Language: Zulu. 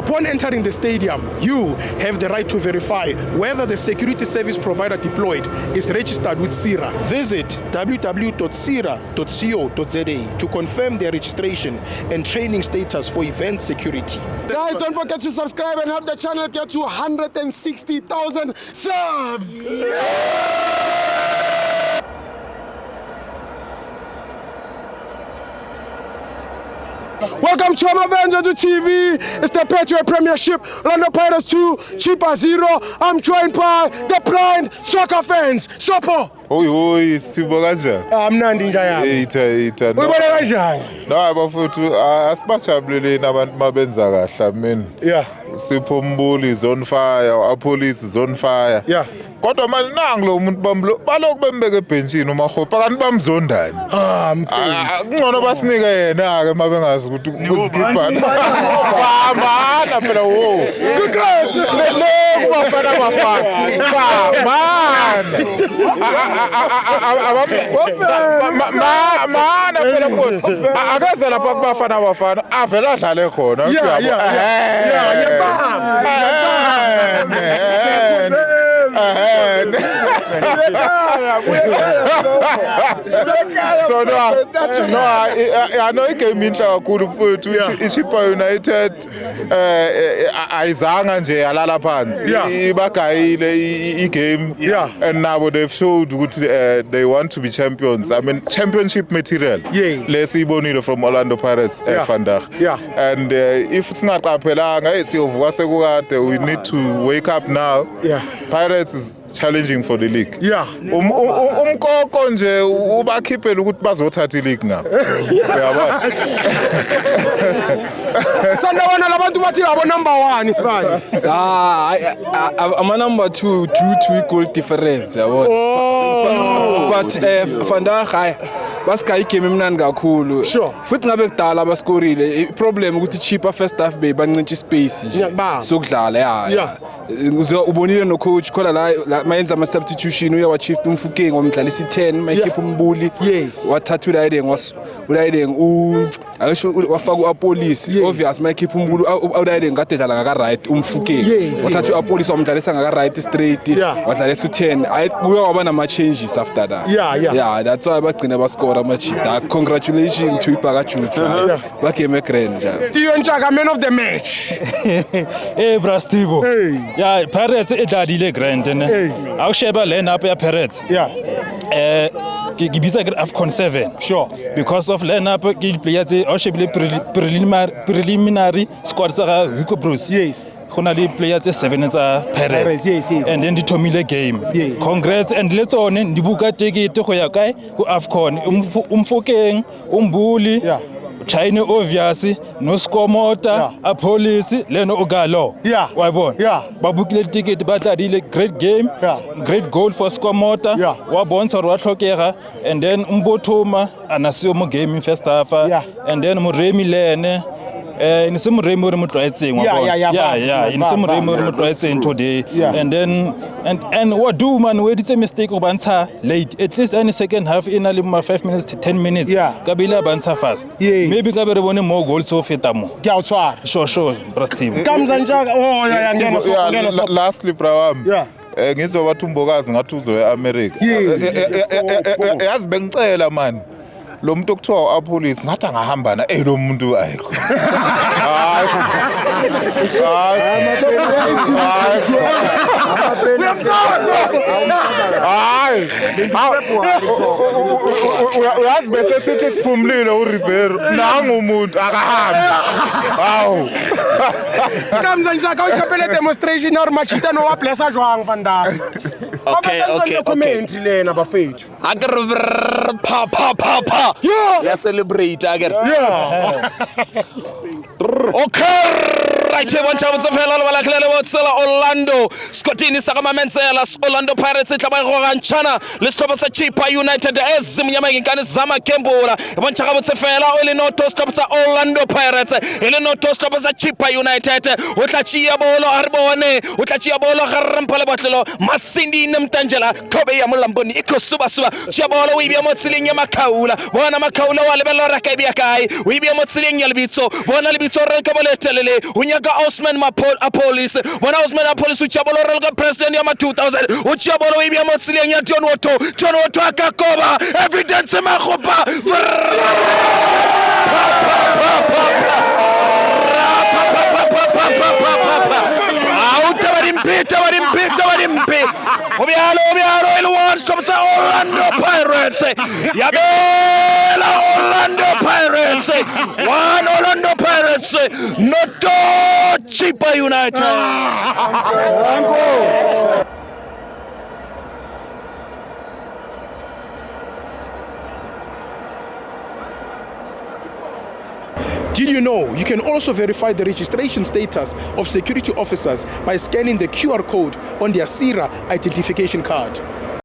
Upon entering the stadium, you have the right to verify whether the security service provider deployed is registered with CIRA. Visit www.cira.co.za to confirm their registration and training status for event security. Guys, don't forget to subscribe and help the channel get to 160,000 subs! Welcome to Amavenza TV. It's the Patriot Premiership, Orlando Pirates 2, Chippa 0. I'm joined by the blind soccer fans. Sopo. Oi, Steve kanjani? Mnandi njaya. Ita. Ubone kanjani? No, abafuthu asibajabulele nabantu mabenza kahle mina. Yeah. Sipho Mbuli is on fire, Police is on fire. Yeah. Kodwa manje nangilo umuntu bamlo baloko bembeke ebhenjini uMahopha kanti bamzondani. Ngcono basinike yena ke mabengazi ukuthi kuzikhipana. Bamana phela wo. Because lo kubafana bafana. Mana phela kodwa akaze lapha kubafana bafana avela adlale khona. So no, I know igame inhle kakhulu mfowethu iChippa United ayizanga nje yalala phansi ibagayile igame and now they've showed ukuthi they want to be champions. I mean championship material lesiyibonile from Orlando Pirates vandag. And if singaqaphelanga siyovuka sekukade, we need to wake up now. Pirates is challenging for the league. Umkoko nje ubakhiphela ukuthi bazothatha ileague ngapha. Uyabona? Sanabona labantu bathi abo number 1 isibani. I'm number 2 due to goal difference, yabona. But vandag basikayi game emnandi kakhulu. Futhi ngabe kudala baskorile. Problem ukuthi Chippa first half bayibancinci space nje sokudlala ubonile no coach khona la mayenza ama substitution uya wa shift umfukeng wamdlalisa i10 mayikhipha umbuli wathatha ulayideng ayisho wafaka uApolice obvious mayikhipha umbuli ulayideng kade dlala ngaka right umfukeng wathatha uApolice wamdlalisa ngaka right straight wadlalisa u10 kuya waba nama changes after that. That's why bagcina bascore amachita. Congratulations to Ibaka Jutra bagame grand njalo. Tiyo Nchaka, man of the match. Hey Brastibo. Yeah, Pirates edlalile grand ne. Awusheba lineup ya Pirates. Gibiza AFCON 7. Because of lineup ke players awushebile preliminary squad sa Hugo Bruce. Khona le players 7 tsa Pirates. And then the Tomile game. Congrats and let's on ndibuka ticket go ya kae ku AFCON umfokeng umbuli. China obvious no scoremota apolice leno ogalo wayibona babukile ticket badlalile great game great goal for scoremota wabonsa ro wahlokega and then umbothoma anasiyo mo game first half and then Muremi lene in some Remo today and then and what do man where it's a mistake bansa late at least any second half in a 5 minutes to 10 minutes kabila bansa fast maybe kabe re bone more goals so feta mo ke a utshwara sure Brastibo kamza njaka lastly brawami ngizwa bathi umbokazi ngathi uzoya eAmerica yazi bengicela man lo muntu okuthiwa uApolice ngathi angahamba na lo muntu ayikho uyazi bese sithi siphumlile uRibeiro nangu umuntu akahambi kamza njaka ushapele demonstration or machita no wa blessa jwang vandag. Okay. Commentary lena bafethu pa ya celebrate again. Okay, right here one time tsefela le balakhlela botsela Orlando Scottini sakamamensela Orlando Pirates ihlaba igokantshana lesithoba sa Chippa United ezimnyama inkani zama Kembula bonchaka botsefela ole no to stop sa Orlando Pirates ele no to stop sa Chippa United utlachiya bolo arbone utlachiya bolo garrampala batlelo Masindi nemtanjela khobe ya mulamboni ikosuba chabolo wibia motsiling ya Makaula bona Makaula wa lebelo raka bia kai wibia motsiling ya lebitso bona lebitso re lakhe boletelele unyaka Osman Apolis bona Osman Apolis uchabolo rela ka president ya ma 2000 uchabolo ibya motsileng ya John Otto akakoba evidence magopa Tabarimpi. Obialo, el one stop sa Orlando Pirates. Yabela Orlando Pirates. One Orlando Pirates. Not Chippa United. Did you know you can also verify the registration status of security officers by scanning the QR code on their SIRA identification card?